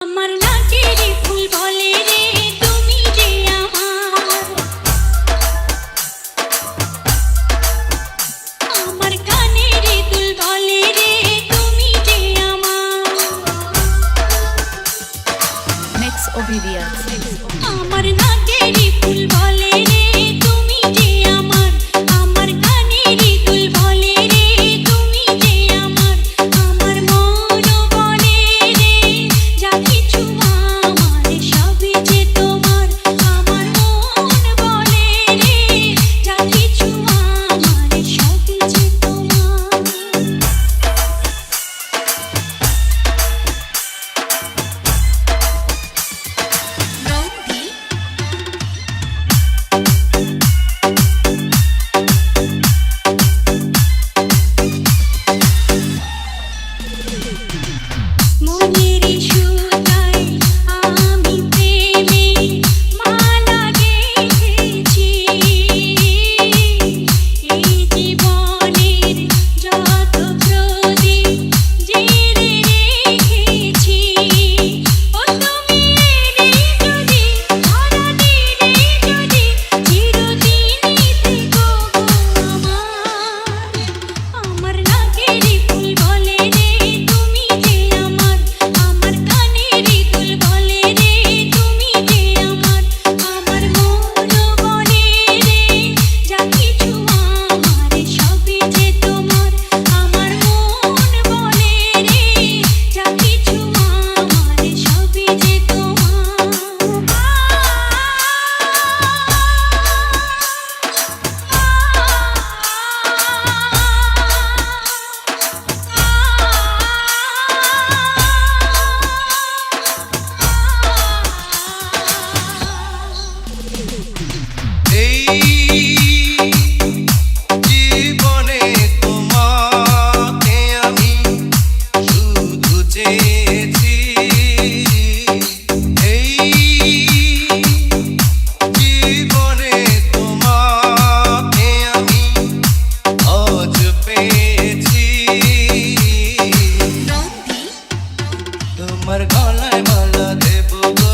আমার নাকের ফুল বলে রে তুমি যে আমার, আমার কানের দুল বলে রে তুমি যে আমার, Next Obedience. আমার নাকের ফুল বলে রে তুমি যে আমার, আমার কানের দুল বলে রে তুমি যে আমার, আমার মন বলে রে যা কিছু আমার সবই যে তোমার, আমার মন বলে রে যা কিছু আমার সবই যে তোমার। নন্দী মনের সুতায় আমি প্রেমের মালা গেঁথেছি, এই জীবনের যত প্রদীপ জেলে রেখেছি। ও তুমি এলে যদি, ধরা দিলে যদি, চিরদিনই থেকো আমার, আমার নাকের ফুল বলে রে তুমি যে আমার, আমার কানের দুল বলে রে তুমি যে আমার, আমার মন বলে রে যা কিছু আমার সবই যে তোমার, আমার মন বলে রে যা কিছু আমার সবই যে এই জীবনে তোমাকে আমি শুধু চেয়েছি, এই জীবনে তোমাকে আমি আজ পেয়েছি। নন্দী তোমার গলায় মালা দেব গো